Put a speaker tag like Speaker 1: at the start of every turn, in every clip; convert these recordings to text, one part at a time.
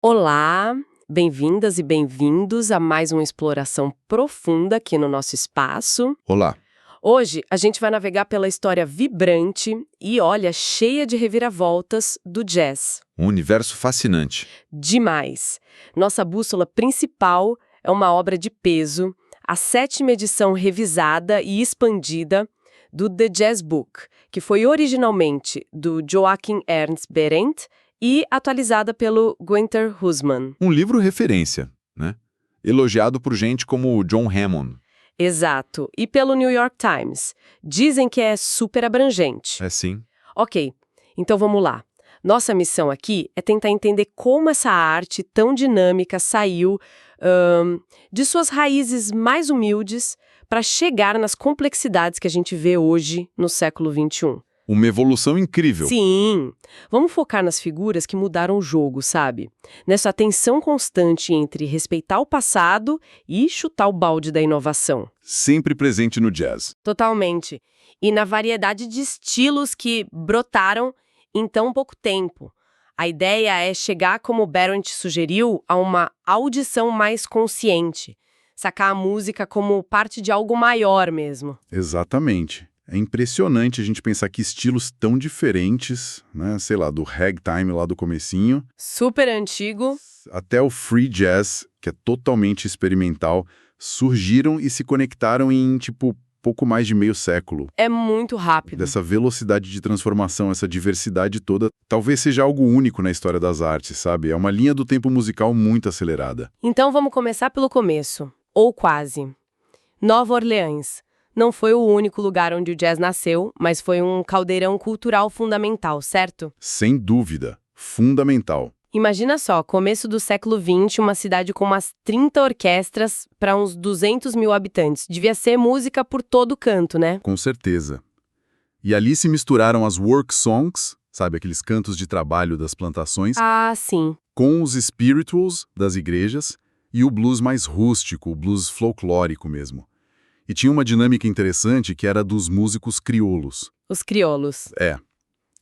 Speaker 1: Olá, bem-vindas e bem-vindos a mais uma exploração profunda aqui no nosso espaço.
Speaker 2: Olá.
Speaker 1: Hoje a gente vai navegar pela história vibrante e, olha, cheia de reviravoltas do jazz.
Speaker 2: Um universo fascinante.
Speaker 1: Demais! Nossa bússola principal é uma obra de peso, a 7ª edição revisada e expandida do The Jazz Book, que foi originalmente do Joachim Ernst Behrendt e atualizada pelo Günter Hussmann.
Speaker 2: Um livro referência, né? Elogiado por gente como o John Hammond.
Speaker 1: Exato. E pelo New York Times. Dizem que é super abrangente.
Speaker 2: É sim.
Speaker 1: Ok, então vamos lá. Nossa missão aqui é tentar entender como essa arte tão dinâmica saiu de suas raízes mais humildes para chegar nas complexidades que a gente vê hoje no século XXI.
Speaker 2: Uma evolução incrível.
Speaker 1: Sim! Vamos focar nas figuras que mudaram o jogo, sabe? Nessa tensão constante entre respeitar o passado e chutar o balde da inovação.
Speaker 2: Sempre presente no jazz.
Speaker 1: Totalmente. E na variedade de estilos que brotaram em tão pouco tempo. A ideia é chegar, como o Behrendt sugeriu, a uma audição mais consciente. Sacar a música como parte de algo maior mesmo.
Speaker 3: Exatamente. É impressionante a gente pensar que estilos tão diferentes, né, sei lá, do ragtime lá do comecinho,
Speaker 1: Super antigo.
Speaker 3: até o free jazz, que é totalmente experimental, surgiram e se conectaram em, pouco mais de meio século.
Speaker 1: É muito rápido.
Speaker 3: Dessa velocidade de transformação, essa diversidade toda, talvez seja algo único na história das artes, sabe? É uma linha do tempo musical muito acelerada.
Speaker 1: Então vamos começar pelo começo. Ou quase. Nova Orleans. Não foi o único lugar onde o jazz nasceu, mas foi um caldeirão cultural fundamental, certo?
Speaker 3: Sem dúvida. Fundamental.
Speaker 1: Imagina só, começo do século XX, uma cidade com umas 30 orquestras para uns 200 mil habitantes. Devia ser música por todo canto, né?
Speaker 3: Com certeza. E ali se misturaram as work songs, sabe, aqueles cantos de trabalho das plantações,
Speaker 1: Ah, sim.
Speaker 3: com os spirituals das igrejas e o blues mais rústico, o blues folclórico mesmo. E tinha uma dinâmica interessante que era dos músicos crioulos.
Speaker 1: Os crioulos.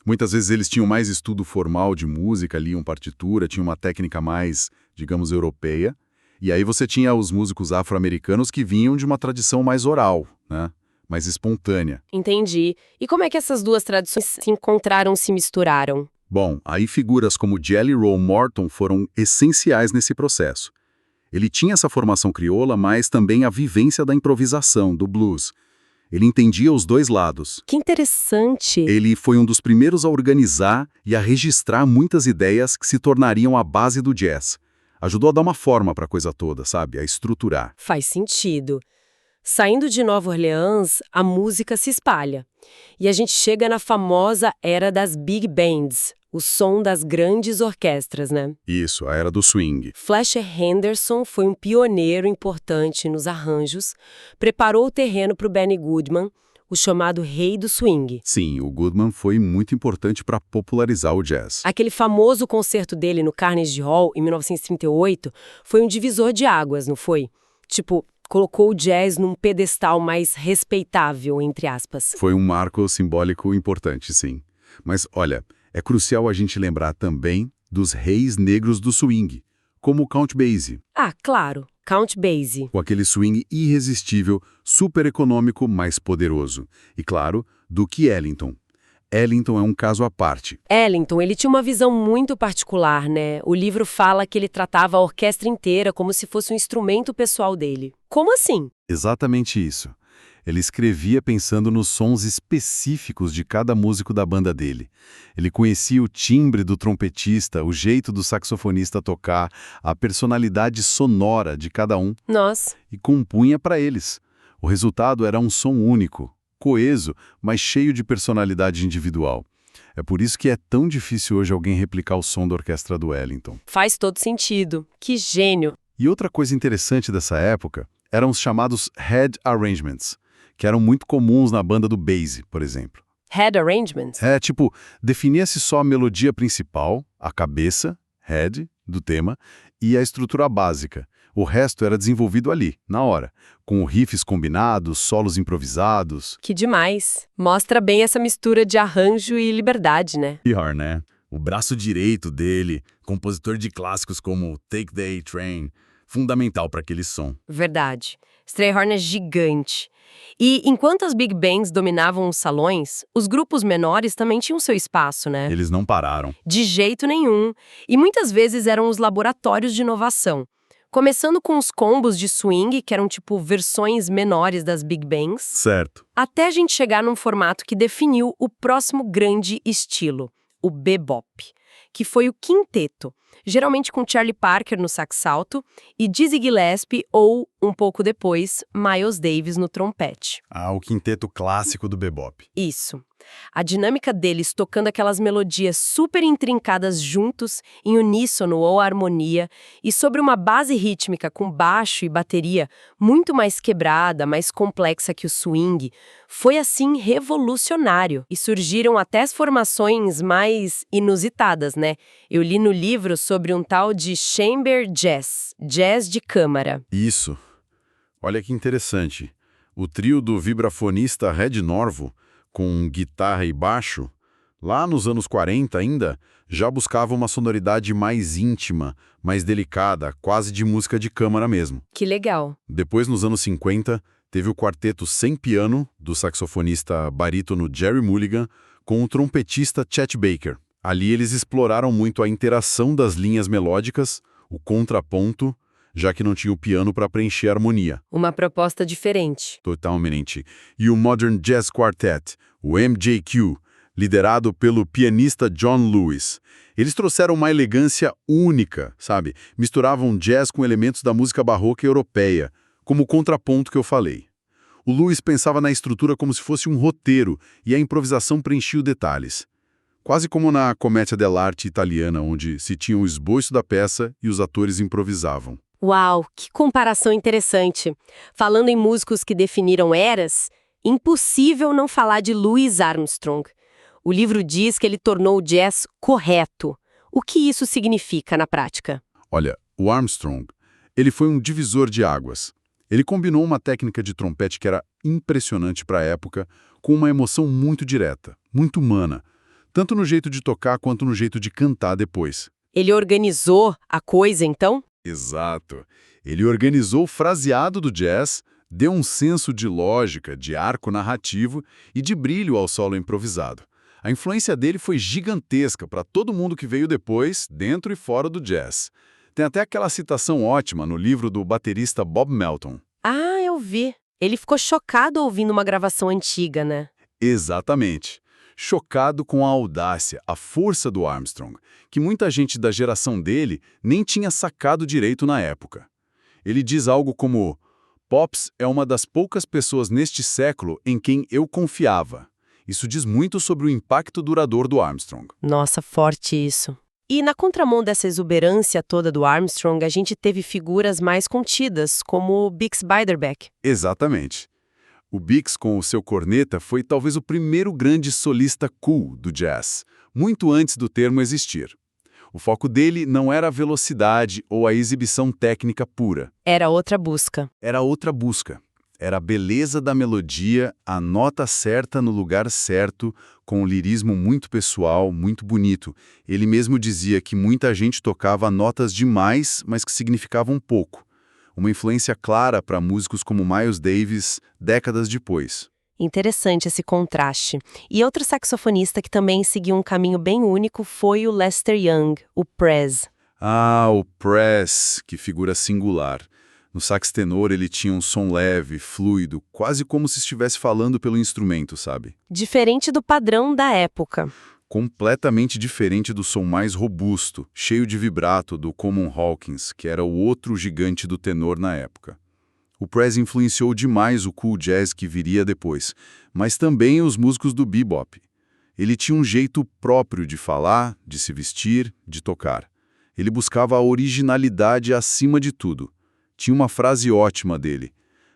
Speaker 3: Muitas vezes eles tinham mais estudo formal de música, liam partitura, tinham uma técnica mais, digamos, europeia. E aí você tinha os músicos afro-americanos que vinham de uma tradição mais oral, né? Mais espontânea.
Speaker 1: Entendi. E como é que essas duas tradições se encontraram, se misturaram?
Speaker 3: Bom, aí figuras como Jelly Roll Morton foram essenciais nesse processo. Ele tinha essa formação crioula, mas também a vivência da improvisação, do blues. Ele entendia os dois lados.
Speaker 1: Que interessante.
Speaker 3: Ele foi um dos primeiros a organizar e a registrar muitas ideias que se tornariam a base do jazz. Ajudou a dar uma forma para a coisa toda, sabe? A estruturar.
Speaker 1: Faz sentido. Saindo de Nova Orleans, a música se espalha. E a gente chega na famosa era das big bands, o som das grandes orquestras, né?
Speaker 3: Isso, a era do swing.
Speaker 1: Fletcher Henderson foi um pioneiro importante nos arranjos, preparou o terreno para o Benny Goodman, o chamado rei do swing.
Speaker 3: Sim, o Goodman foi muito importante para popularizar o jazz.
Speaker 1: Aquele famoso concerto dele no Carnegie Hall, em 1938, foi um divisor de águas, não foi? Tipo, colocou o jazz num pedestal mais respeitável, entre aspas.
Speaker 3: Foi um marco simbólico importante, sim. Mas, olha, é crucial a gente lembrar também dos reis negros do swing, como o Count Basie,
Speaker 1: Ah, claro, Count Basie.
Speaker 3: com aquele swing irresistível, super econômico, mas poderoso. E, claro, Duke Ellington. Ellington é um caso à parte.
Speaker 1: Ellington, ele tinha uma visão muito particular, né? O livro fala que ele tratava a orquestra inteira como se fosse um instrumento pessoal dele. Como assim?
Speaker 3: Exatamente isso. Ele escrevia pensando nos sons específicos de cada músico da banda dele. Ele conhecia o timbre do trompetista, o jeito do saxofonista tocar, a personalidade sonora de cada um
Speaker 1: Nós.
Speaker 3: e compunha para eles. O resultado era um som único, coeso, mas cheio de personalidade individual. É por isso que é tão difícil hoje alguém replicar o som da orquestra do Ellington.
Speaker 1: Faz todo sentido. Que gênio.
Speaker 3: E outra coisa interessante dessa época eram os chamados head arrangements, que eram muito comuns na banda do Basie, por exemplo.
Speaker 1: Head arrangements?
Speaker 3: Definia-se só a melodia principal, a cabeça, head, do tema, e a estrutura básica. O resto era desenvolvido ali, na hora, com riffs combinados, solos improvisados.
Speaker 1: Que demais. Mostra bem essa mistura de arranjo e liberdade, né?
Speaker 3: Pior, né? O braço direito dele, compositor de clássicos como Take the A-Train, fundamental para aquele som.
Speaker 1: Verdade. Strayhorn é gigante. E enquanto as big bands dominavam os salões, os grupos menores também tinham seu espaço, né?
Speaker 3: Eles não pararam.
Speaker 1: De jeito nenhum. E muitas vezes eram os laboratórios de inovação. Começando com os combos de swing, que eram tipo versões menores das big bands,
Speaker 3: Certo.
Speaker 1: até a gente chegar num formato que definiu o próximo grande estilo, o bebop, que foi o quinteto, geralmente com Charlie Parker no sax alto e Dizzy Gillespie ou, um pouco depois, Miles Davis no trompete.
Speaker 3: Ah, o quinteto clássico do bebop.
Speaker 1: Isso. A dinâmica deles tocando aquelas melodias super intrincadas juntos, em uníssono ou harmonia, e sobre uma base rítmica com baixo e bateria muito mais quebrada, mais complexa que o swing, foi assim revolucionário. E surgiram até as formações mais inusitadas, né? Eu li no livro sobre um tal de chamber jazz, jazz de câmara.
Speaker 3: Isso. Olha que interessante. O trio do vibrafonista Red Norvo, com guitarra e baixo, lá nos anos 40 ainda, já buscava uma sonoridade mais íntima, mais delicada, quase de música de câmara mesmo.
Speaker 1: Que legal.
Speaker 3: Depois, nos anos 50, teve o quarteto sem piano, do saxofonista barítono Jerry Mulligan, com o trompetista Chet Baker. Ali eles exploraram muito a interação das linhas melódicas, o contraponto, já que não tinha o piano para preencher a harmonia.
Speaker 1: Uma proposta diferente.
Speaker 3: Totalmente. E o Modern Jazz Quartet, o MJQ, liderado pelo pianista John Lewis. Eles trouxeram uma elegância única, sabe? Misturavam jazz com elementos da música barroca europeia, como o contraponto que eu falei. O Lewis pensava na estrutura como se fosse um roteiro, e a improvisação preenchia os detalhes. Quase como na Commedia dell'arte italiana, onde se tinha o esboço da peça e os atores improvisavam.
Speaker 1: Uau, que comparação interessante. Falando em músicos que definiram eras, impossível não falar de Louis Armstrong. O livro diz que ele tornou o jazz correto. O que isso significa na prática?
Speaker 3: Olha, o Armstrong, ele foi um divisor de águas. Ele combinou uma técnica de trompete que era impressionante para a época, com uma emoção muito direta, muito humana, tanto no jeito de tocar quanto no jeito de cantar depois.
Speaker 1: Ele organizou a coisa, então?
Speaker 3: Exato. Ele organizou o fraseado do jazz, deu um senso de lógica, de arco narrativo e de brilho ao solo improvisado. A influência dele foi gigantesca para todo mundo que veio depois, dentro e fora do jazz. Tem até aquela citação ótima no livro do baterista Bob Melton.
Speaker 1: Ah, eu vi. Ele ficou chocado ouvindo uma gravação antiga, né?
Speaker 3: Exatamente. Chocado com a audácia, a força do Armstrong, que muita gente da geração dele nem tinha sacado direito na época. Ele diz algo como: Pops é uma das poucas pessoas neste século em quem eu confiava. Isso diz muito sobre o impacto duradouro do Armstrong.
Speaker 1: Nossa, forte isso. E na contramão dessa exuberância toda do Armstrong, a gente teve figuras mais contidas, como Bix Beiderbecke.
Speaker 3: Exatamente. O Bix, com o seu corneta, foi talvez o primeiro grande solista cool do jazz, muito antes do termo existir. O foco dele não era a velocidade ou a exibição técnica pura.
Speaker 1: Era outra busca.
Speaker 3: Era outra busca. Era a beleza da melodia, a nota certa no lugar certo, com um lirismo muito pessoal, muito bonito. Ele mesmo dizia que muita gente tocava notas demais, mas que significavam pouco. Uma influência clara para músicos como Miles Davis, décadas depois.
Speaker 1: Interessante esse contraste. E outro saxofonista que também seguiu um caminho bem único foi o Lester Young, o Prez.
Speaker 3: Ah, o Prez, que figura singular. No sax tenor ele tinha um som leve, fluido, quase como se estivesse falando pelo instrumento, sabe?
Speaker 1: Diferente do padrão da época.
Speaker 3: Completamente diferente do som mais robusto, cheio de vibrato do Coleman Hawkins, que era o outro gigante do tenor na época. O Prez influenciou demais o cool jazz que viria depois, mas também os músicos do bebop. Ele tinha um jeito próprio de falar, de se vestir, de tocar. Ele buscava a originalidade acima de tudo. Tinha uma frase ótima dele: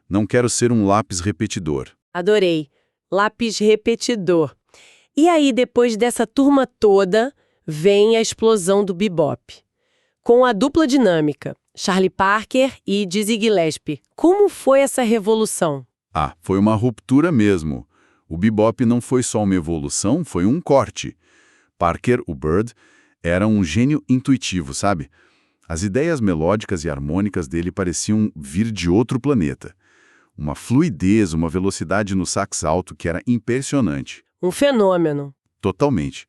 Speaker 3: "Não quero ser um lápis repetidor."
Speaker 1: Adorei. Lápis repetidor. E aí, depois dessa turma toda, vem a explosão do bebop. Com a dupla dinâmica, Charlie Parker e Dizzy Gillespie. Como foi essa revolução?
Speaker 3: Ah, foi uma ruptura mesmo. O bebop não foi só uma evolução, foi um corte. Parker, o Bird, era um gênio intuitivo, sabe? As ideias melódicas e harmônicas dele pareciam vir de outro planeta. Uma fluidez, uma velocidade no sax alto que era impressionante.
Speaker 1: Um fenômeno.
Speaker 3: Totalmente.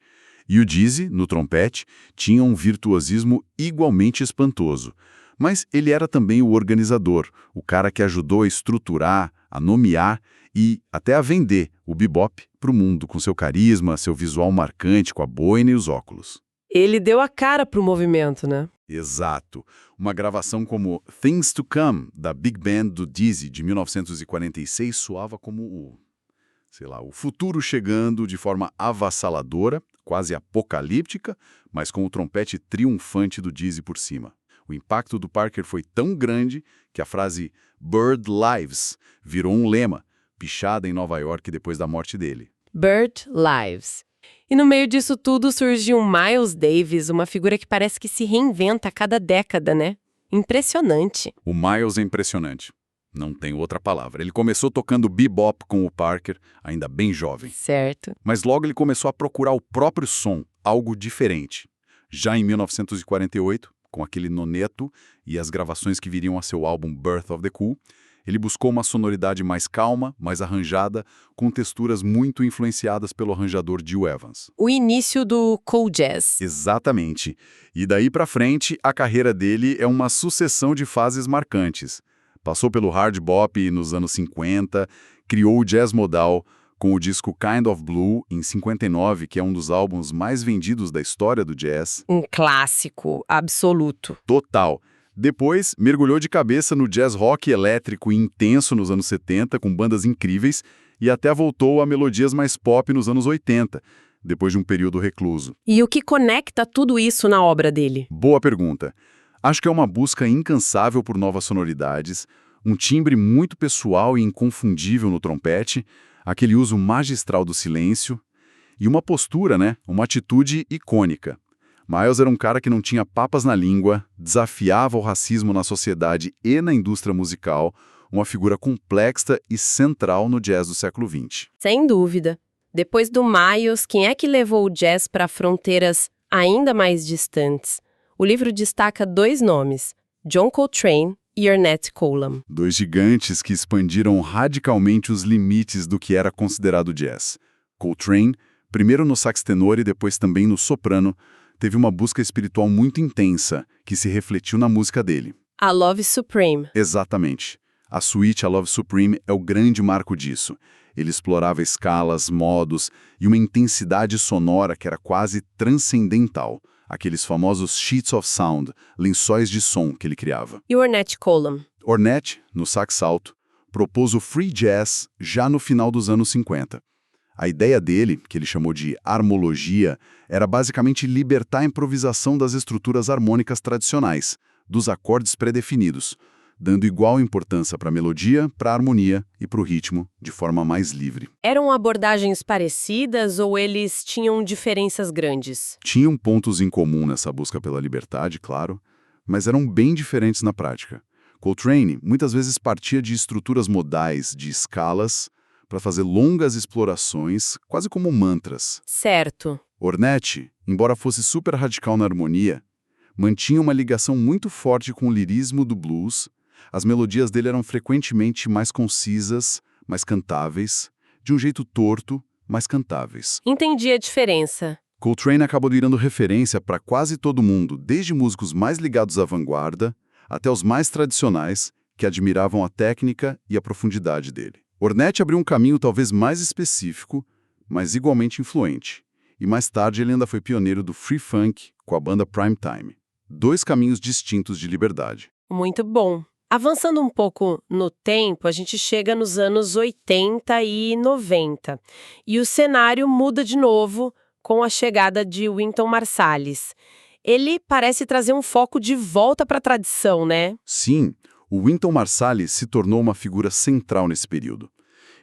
Speaker 3: E o Dizzy, no trompete, tinha um virtuosismo igualmente espantoso. Mas ele era também o organizador, o cara que ajudou a estruturar, a nomear e até a vender o bebop para o mundo, com seu carisma, seu visual marcante, com a boina e os óculos.
Speaker 1: Ele deu a cara pro movimento, né?
Speaker 3: Exato. Uma gravação como Things to Come, da Big Band do Dizzy, de 1946, soava como o futuro chegando de forma avassaladora, quase apocalíptica, mas com o trompete triunfante do Dizzy por cima. O impacto do Parker foi tão grande que a frase Bird Lives virou um lema, pichada em Nova York depois da morte dele.
Speaker 1: Bird Lives. E no meio disso tudo surgiu um Miles Davis, uma figura que parece que se reinventa a cada década, né? Impressionante.
Speaker 3: O Miles é impressionante. Não tem outra palavra. Ele começou tocando bebop com o Parker, ainda bem jovem.
Speaker 1: Certo.
Speaker 3: Mas logo ele começou a procurar o próprio som, algo diferente. Já em 1948, com aquele noneto e as gravações que viriam a seu álbum Birth of the Cool, ele buscou uma sonoridade mais calma, mais arranjada, com texturas muito influenciadas pelo arranjador Gil Evans.
Speaker 1: O início do cool jazz.
Speaker 3: Exatamente. E daí pra frente, a carreira dele é uma sucessão de fases marcantes. Passou pelo hard bop nos anos 50, criou o jazz modal com o disco Kind of Blue, em 59, que é um dos álbuns mais vendidos da história do jazz.
Speaker 1: Um clássico absoluto.
Speaker 3: Total. Depois, mergulhou de cabeça no jazz rock elétrico e intenso nos anos 70, com bandas incríveis, e até voltou a melodias mais pop nos anos 80, depois de um período recluso.
Speaker 1: E o que conecta tudo isso na obra dele?
Speaker 3: Boa pergunta. Acho que é uma busca incansável por novas sonoridades, um timbre muito pessoal e inconfundível no trompete, aquele uso magistral do silêncio, e uma postura, uma atitude icônica. Miles era um cara que não tinha papas na língua, desafiava o racismo na sociedade e na indústria musical, uma figura complexa e central no jazz do século XX.
Speaker 1: Sem dúvida. Depois do Miles, quem é que levou o jazz para fronteiras ainda mais distantes? O livro destaca 2 nomes, John Coltrane e Ornette Coleman.
Speaker 3: 2 gigantes que expandiram radicalmente os limites do que era considerado jazz. Coltrane, primeiro no sax tenor e depois também no soprano, teve uma busca espiritual muito intensa, que se refletiu na música dele.
Speaker 1: A Love Supreme.
Speaker 3: Exatamente. A suíte A Love Supreme é o grande marco disso. Ele explorava escalas, modos e uma intensidade sonora que era quase transcendental. Aqueles famosos sheets of sound, lençóis de som que ele criava.
Speaker 1: E o Ornette Coleman?
Speaker 3: Ornette, no sax alto, propôs o free jazz já no final dos anos 50. A ideia dele, que ele chamou de harmologia, era basicamente libertar a improvisação das estruturas harmônicas tradicionais, dos acordes pré-definidos, dando igual importância para a melodia, para a harmonia e para o ritmo, de forma mais livre.
Speaker 1: Eram abordagens parecidas ou eles tinham diferenças grandes?
Speaker 3: Tinham pontos em comum nessa busca pela liberdade, claro, mas eram bem diferentes na prática. Coltrane muitas vezes partia de estruturas modais, de escalas, para fazer longas explorações, quase como mantras.
Speaker 1: Certo.
Speaker 3: Ornette, embora fosse super radical na harmonia, mantinha uma ligação muito forte com o lirismo do blues. As melodias dele eram frequentemente mais concisas, mais cantáveis, de um jeito torto, mas cantáveis.
Speaker 1: Entendi a diferença.
Speaker 3: Coltrane acabou virando referência para quase todo mundo, desde músicos mais ligados à vanguarda até os mais tradicionais, que admiravam a técnica e a profundidade dele. Ornette abriu um caminho talvez mais específico, mas igualmente influente. E mais tarde ele ainda foi pioneiro do free funk com a banda Prime Time. 2 caminhos distintos de liberdade.
Speaker 1: Muito bom. Avançando um pouco no tempo, a gente chega nos anos 80 e 90. E o cenário muda de novo com a chegada de Wynton Marsalis. Ele parece trazer um foco de volta para a tradição, né?
Speaker 3: Sim, o Wynton Marsalis se tornou uma figura central nesse período.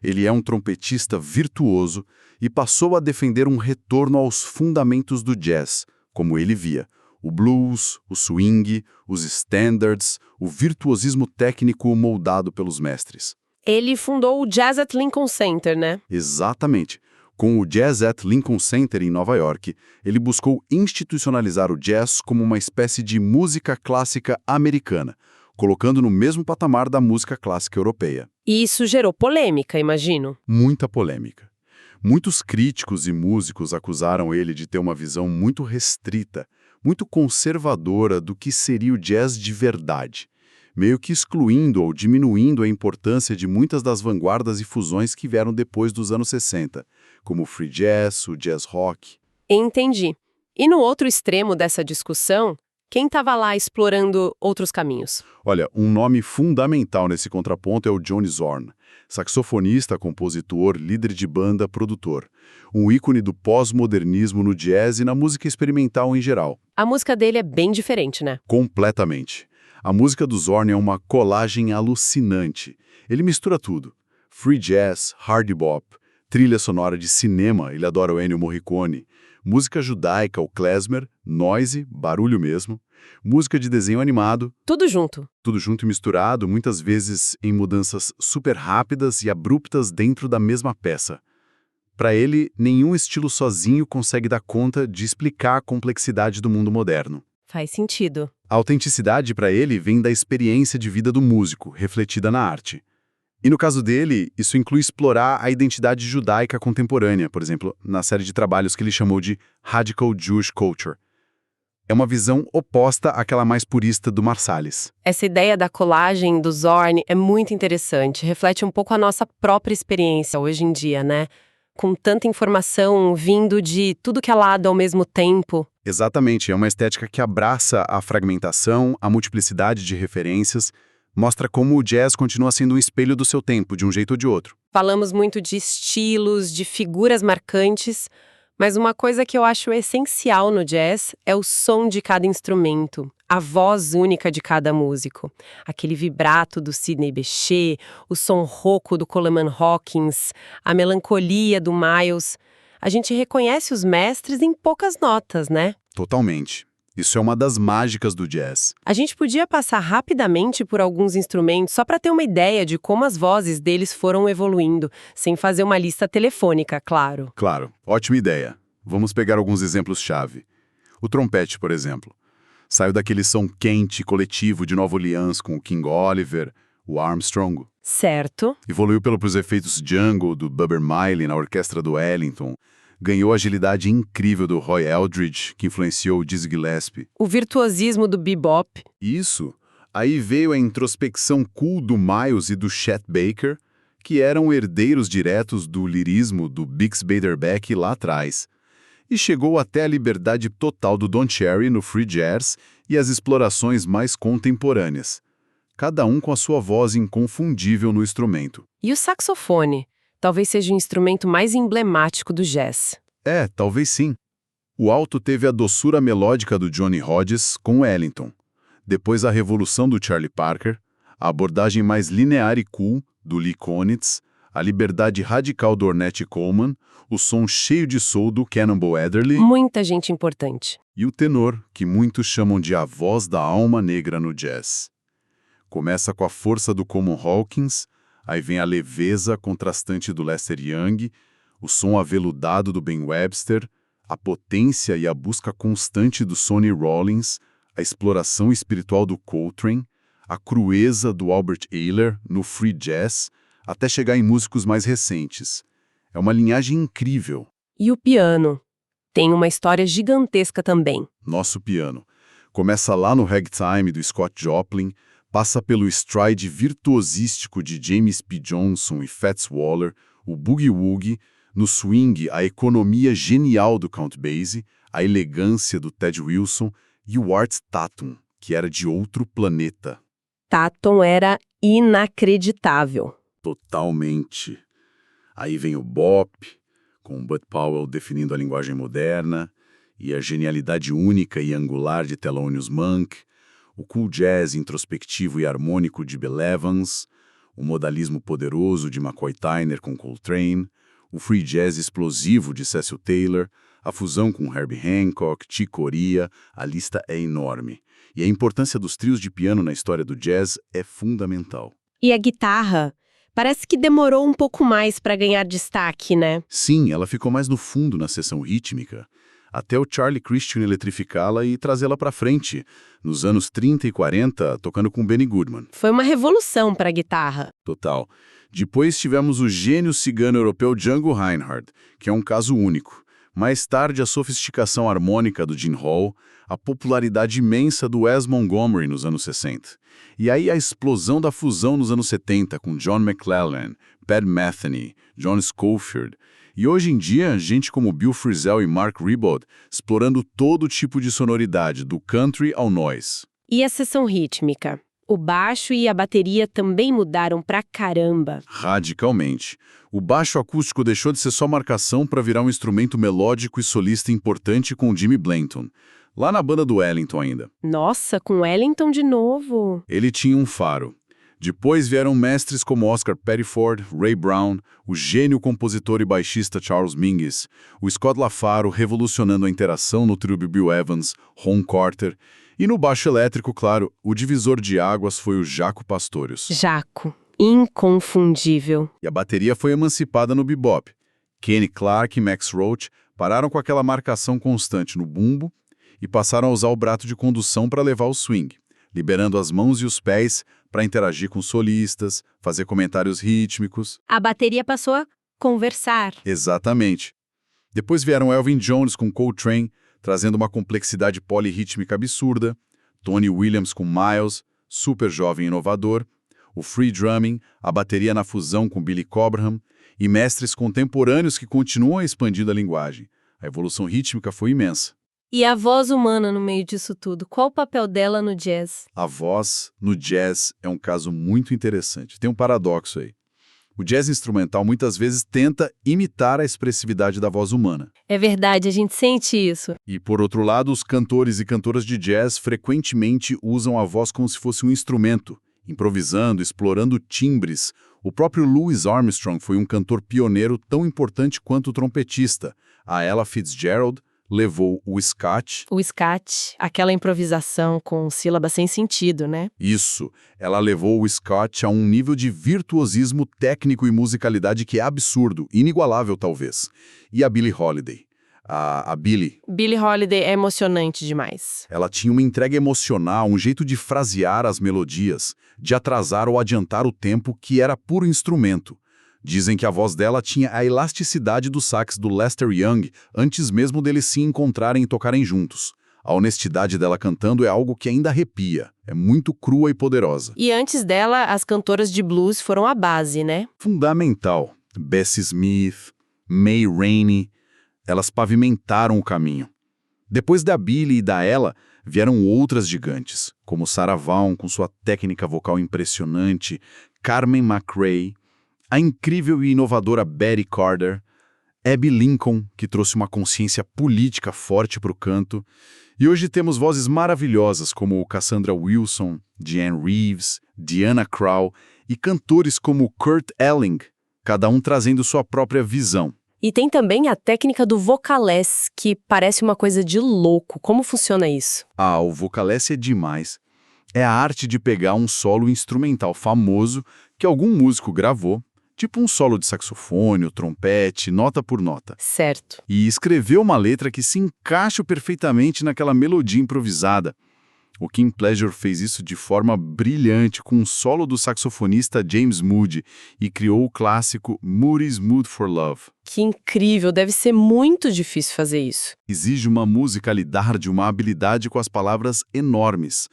Speaker 3: Ele é um trompetista virtuoso e passou a defender um retorno aos fundamentos do jazz, como ele via: o blues, o swing, os standards, o virtuosismo técnico moldado pelos mestres.
Speaker 1: Ele fundou o Jazz at Lincoln Center, né?
Speaker 3: Exatamente. Com o Jazz at Lincoln Center, em Nova York, ele buscou institucionalizar o jazz como uma espécie de música clássica americana, colocando no mesmo patamar da música clássica europeia.
Speaker 1: E isso gerou polêmica, imagino.
Speaker 3: Muita polêmica. Muitos críticos e músicos acusaram ele de ter uma visão muito restrita, muito conservadora do que seria o jazz de verdade, meio que excluindo ou diminuindo a importância de muitas das vanguardas e fusões que vieram depois dos anos 60, como o free jazz, o jazz rock.
Speaker 1: Entendi. E no outro extremo dessa discussão, quem estava lá explorando outros caminhos?
Speaker 3: Olha, um nome fundamental nesse contraponto é o Johnny Zorn, saxofonista, compositor, líder de banda, produtor. Um ícone do pós-modernismo no jazz e na música experimental em geral.
Speaker 1: A música dele é bem diferente, né?
Speaker 3: Completamente. A música do Zorn é uma colagem alucinante. Ele mistura tudo. Free jazz, hard bop, trilha sonora de cinema, ele adora o Ennio Morricone, música judaica, o klezmer, noise, barulho mesmo, música de desenho animado.
Speaker 1: Tudo junto.
Speaker 3: Tudo junto e misturado, muitas vezes em mudanças super rápidas e abruptas dentro da mesma peça. Para ele, nenhum estilo sozinho consegue dar conta de explicar a complexidade do mundo moderno.
Speaker 1: Faz sentido.
Speaker 3: A autenticidade para ele vem da experiência de vida do músico, refletida na arte. E no caso dele, isso inclui explorar a identidade judaica contemporânea, por exemplo, na série de trabalhos que ele chamou de Radical Jewish Culture. É uma visão oposta àquela mais purista do Marsalis.
Speaker 1: Essa ideia da colagem do Zorn é muito interessante, reflete um pouco a nossa própria experiência hoje em dia, né? Com tanta informação vindo de tudo que é lado ao mesmo tempo.
Speaker 3: Exatamente, é uma estética que abraça a fragmentação, a multiplicidade de referências, mostra como o jazz continua sendo um espelho do seu tempo, de um jeito ou de outro.
Speaker 1: Falamos muito de estilos, de figuras marcantes, mas uma coisa que eu acho essencial no jazz é o som de cada instrumento, a voz única de cada músico. Aquele vibrato do Sidney Bechet, o som rouco do Coleman Hawkins, a melancolia do Miles. A gente reconhece os mestres em poucas notas, né?
Speaker 3: Totalmente. Isso é uma das mágicas do jazz.
Speaker 1: A gente podia passar rapidamente por alguns instrumentos só para ter uma ideia de como as vozes deles foram evoluindo, sem fazer uma lista telefônica, claro.
Speaker 3: Claro, ótima ideia. Vamos pegar alguns exemplos-chave. O trompete, por exemplo. Saiu daquele som quente coletivo de Nova Orleans com o King Oliver, o Armstrong.
Speaker 1: Certo.
Speaker 3: Evoluiu pelos efeitos jungle do Bubber Miley na orquestra do Ellington. Ganhou a agilidade incrível do Roy Eldridge, que influenciou o Dizzy Gillespie.
Speaker 1: O virtuosismo do bebop.
Speaker 3: Isso. Aí veio a introspecção cool do Miles e do Chet Baker, que eram herdeiros diretos do lirismo do Bix Beiderbecke lá atrás. E chegou até a liberdade total do Don Cherry no free jazz e as explorações mais contemporâneas. Cada um com a sua voz inconfundível no instrumento.
Speaker 1: E o saxofone? Talvez seja o instrumento mais emblemático do jazz.
Speaker 3: É, talvez sim. O alto teve a doçura melódica do Johnny Hodges com o Ellington. Depois a revolução do Charlie Parker, a abordagem mais linear e cool do Lee Konitz, a liberdade radical do Ornette Coleman, o som cheio de soul do Cannonball Adderley.
Speaker 1: Muita gente importante.
Speaker 3: E o tenor, que muitos chamam de a voz da alma negra no jazz. Começa com a força do Coleman Hawkins, aí vem a leveza contrastante do Lester Young, o som aveludado do Ben Webster, a potência e a busca constante do Sonny Rollins, a exploração espiritual do Coltrane, a crueza do Albert Ayler no free jazz, até chegar em músicos mais recentes. É uma linhagem incrível.
Speaker 1: E o piano? Tem uma história gigantesca também.
Speaker 3: Nosso piano. Começa lá no ragtime do Scott Joplin, passa pelo stride virtuosístico de James P. Johnson e Fats Waller, o boogie-woogie, no swing a economia genial do Count Basie, a elegância do Ted Wilson e o Art Tatum, que era de outro planeta.
Speaker 1: Tatum era inacreditável.
Speaker 3: Totalmente. Aí vem o bop, com Bud Powell definindo a linguagem moderna, e a genialidade única e angular de Thelonious Monk, o cool jazz introspectivo e harmônico de Bill Evans, o modalismo poderoso de McCoy Tyner com Coltrane, o free jazz explosivo de Cecil Taylor, a fusão com Herbie Hancock, Chick Corea, a lista é enorme. E a importância dos trios de piano na história do jazz é fundamental.
Speaker 1: E a guitarra? Parece que demorou um pouco mais para ganhar destaque, né?
Speaker 3: Sim, ela ficou mais no fundo na seção rítmica, até o Charlie Christian eletrificá-la e trazê-la para frente, nos anos 30 e 40, tocando com Benny Goodman.
Speaker 1: Foi uma revolução para a guitarra.
Speaker 3: Total. Depois tivemos o gênio cigano europeu Django Reinhardt, que é um caso único. Mais tarde, a sofisticação harmônica do Gene Hall, a popularidade imensa do Wes Montgomery nos anos 60. E aí a explosão da fusão nos anos 70 com John McClellan, Pat Metheny, John Scofield. E hoje em dia, gente como Bill Frisell e Mark Ribot explorando todo tipo de sonoridade, do country ao noise.
Speaker 1: E a seção rítmica? O baixo e a bateria também mudaram pra caramba.
Speaker 3: Radicalmente. O baixo acústico deixou de ser só marcação para virar um instrumento melódico e solista importante com Jimmy Blanton, lá na banda do Wellington ainda.
Speaker 1: Nossa, com Wellington de novo.
Speaker 3: Ele tinha um faro. Depois vieram mestres como Oscar Pettiford, Ray Brown, o gênio compositor e baixista Charles Mingus, o Scott LaFaro revolucionando a interação no trio Bill Evans, Ron Carter, e no baixo elétrico, claro, o divisor de águas foi o Jaco Pastorius.
Speaker 1: Jaco, inconfundível.
Speaker 3: E a bateria foi emancipada no bebop. Kenny Clarke e Max Roach pararam com aquela marcação constante no bumbo e passaram a usar o braço de condução para levar o swing, liberando as mãos e os pés para interagir com solistas, fazer comentários rítmicos.
Speaker 1: A bateria passou a conversar.
Speaker 3: Exatamente. Depois vieram Elvin Jones com Coltrane, trazendo uma complexidade polirrítmica absurda, Tony Williams com Miles, super jovem e inovador, o free drumming, a bateria na fusão com Billy Cobham, e mestres contemporâneos que continuam expandindo a linguagem. A evolução rítmica foi imensa.
Speaker 1: E a voz humana no meio disso tudo? Qual o papel dela no jazz?
Speaker 3: A voz, no jazz, é um caso muito interessante. Tem um paradoxo aí. O jazz instrumental muitas vezes tenta imitar a expressividade da voz humana.
Speaker 1: É verdade, a gente sente isso.
Speaker 3: E, por outro lado, os cantores e cantoras de jazz frequentemente usam a voz como se fosse um instrumento, improvisando, explorando timbres. O próprio Louis Armstrong foi um cantor pioneiro tão importante quanto o trompetista. A Ella Fitzgerald levou o scat.
Speaker 1: O scat, aquela improvisação com sílabas sem sentido, né?
Speaker 3: Isso. Ela levou o scat a um nível de virtuosismo técnico e musicalidade que é absurdo, inigualável talvez. E a Billie Holiday. A Billie.
Speaker 1: Billie Holiday é emocionante demais.
Speaker 3: Ela tinha uma entrega emocional, um jeito de frasear as melodias, de atrasar ou adiantar o tempo que era puro instrumento. Dizem que a voz dela tinha a elasticidade do sax do Lester Young antes mesmo deles se encontrarem e tocarem juntos. A honestidade dela cantando é algo que ainda arrepia. É muito crua e poderosa.
Speaker 1: E antes dela, as cantoras de blues foram a base, né?
Speaker 3: Fundamental. Bessie Smith, May Rainey, elas pavimentaram o caminho. Depois da Billie e da Ella, vieram outras gigantes, como Sarah Vaughan com sua técnica vocal impressionante, Carmen McRae, a incrível e inovadora Betty Carter, Abby Lincoln, que trouxe uma consciência política forte para o canto, e hoje temos vozes maravilhosas como Cassandra Wilson, Diane Reeves, Diana Krall e cantores como Kurt Elling, cada um trazendo sua própria visão.
Speaker 1: E tem também a técnica do vocalesse, que parece uma coisa de louco. Como funciona isso?
Speaker 3: O vocalesse é demais. É a arte de pegar um solo instrumental famoso que algum músico gravou, tipo um solo de saxofone, ou trompete, nota por nota.
Speaker 1: Certo.
Speaker 3: E escreveu uma letra que se encaixa perfeitamente naquela melodia improvisada. O King Pleasure fez isso de forma brilhante com um solo do saxofonista James Moody e criou o clássico Moody's Mood for Love.
Speaker 1: Que incrível, deve ser muito difícil fazer isso.
Speaker 3: Exige uma musicalidade, uma habilidade com as palavras enormes.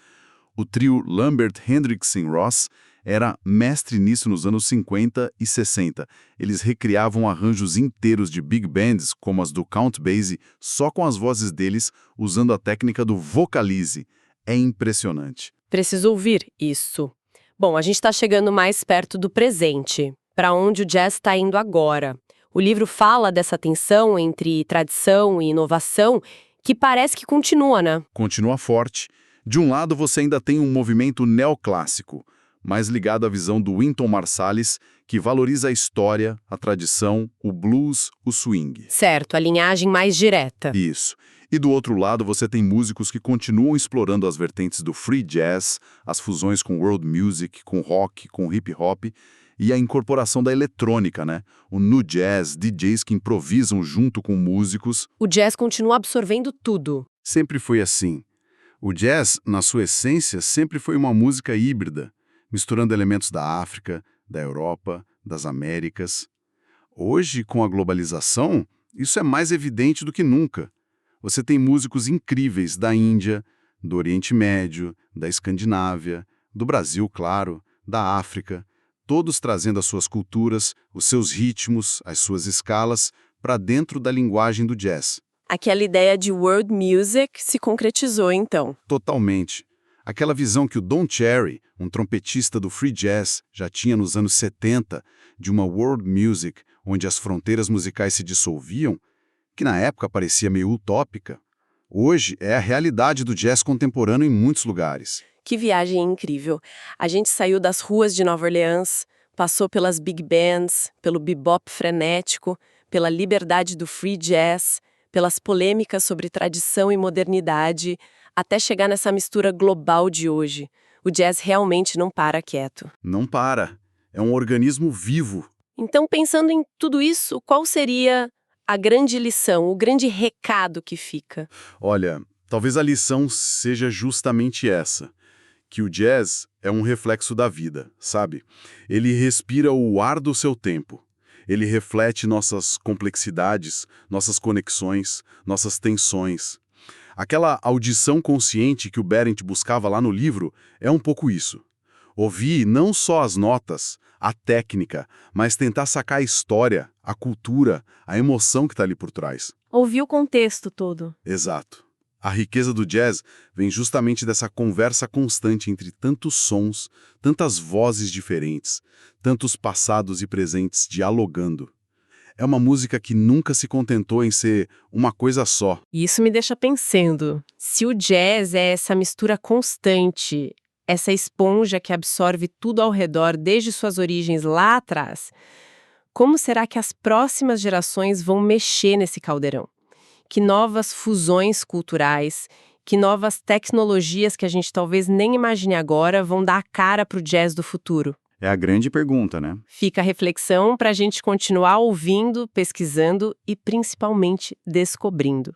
Speaker 3: O trio Lambert, Hendrickson Ross era mestre nisso nos anos 50 e 60. Eles recriavam arranjos inteiros de big bands, como as do Count Basie, só com as vozes deles, usando a técnica do vocalize. É impressionante.
Speaker 1: Preciso ouvir isso. Bom, a gente está chegando mais perto do presente, para onde o jazz está indo agora. O livro fala dessa tensão entre tradição e inovação, que parece que continua, né?
Speaker 3: Continua forte. De um lado, você ainda tem um movimento neoclássico, mais ligado à visão do Wynton Marsalis, que valoriza a história, a tradição, o blues, o swing.
Speaker 1: Certo, a linhagem mais direta.
Speaker 3: Isso. E do outro lado, você tem músicos que continuam explorando as vertentes do free jazz, as fusões com world music, com rock, com hip hop, E a incorporação da eletrônica, né? O nu jazz, DJs que improvisam junto com músicos.
Speaker 1: O jazz continua absorvendo tudo.
Speaker 3: Sempre foi assim. O jazz, na sua essência, sempre foi uma música híbrida, misturando elementos da África, da Europa, das Américas. Hoje, com a globalização, isso é mais evidente do que nunca. Você tem músicos incríveis da Índia, do Oriente Médio, da Escandinávia, do Brasil, claro, da África, todos trazendo as suas culturas, os seus ritmos, as suas escalas, para dentro da linguagem do jazz.
Speaker 1: Aquela ideia de world music se concretizou, então.
Speaker 3: Totalmente. Aquela visão que o Don Cherry, um trompetista do free jazz, já tinha nos anos 70, de uma world music, onde as fronteiras musicais se dissolviam, que na época parecia meio utópica, hoje é a realidade do jazz contemporâneo em muitos lugares.
Speaker 1: Que viagem incrível. A gente saiu das ruas de Nova Orleans, passou pelas big bands, pelo bebop frenético, pela liberdade do free jazz, pelas polêmicas sobre tradição e modernidade, até chegar nessa mistura global de hoje. O jazz realmente não para quieto.
Speaker 3: Não para. É um organismo vivo.
Speaker 1: Então, pensando em tudo isso, qual seria a grande lição, o grande recado que fica?
Speaker 3: Olha, talvez a lição seja justamente essa, que o jazz é um reflexo da vida, sabe? Ele respira o ar do seu tempo. Ele reflete nossas complexidades, nossas conexões, nossas tensões. Aquela audição consciente que o Berendt buscava lá no livro é um pouco isso. Ouvir não só as notas, a técnica, mas tentar sacar a história, a cultura, a emoção que está ali por trás.
Speaker 1: Ouvir o contexto todo.
Speaker 3: Exato. A riqueza do jazz vem justamente dessa conversa constante entre tantos sons, tantas vozes diferentes, tantos passados e presentes dialogando. É uma música que nunca se contentou em ser uma coisa só.
Speaker 1: E isso me deixa pensando, se o jazz é essa mistura constante, essa esponja que absorve tudo ao redor desde suas origens lá atrás, como será que as próximas gerações vão mexer nesse caldeirão? Que novas fusões culturais, que novas tecnologias que a gente talvez nem imagine agora vão dar a cara para o jazz do futuro?
Speaker 3: É a grande pergunta, né?
Speaker 1: Fica a reflexão para a gente continuar ouvindo, pesquisando e principalmente descobrindo.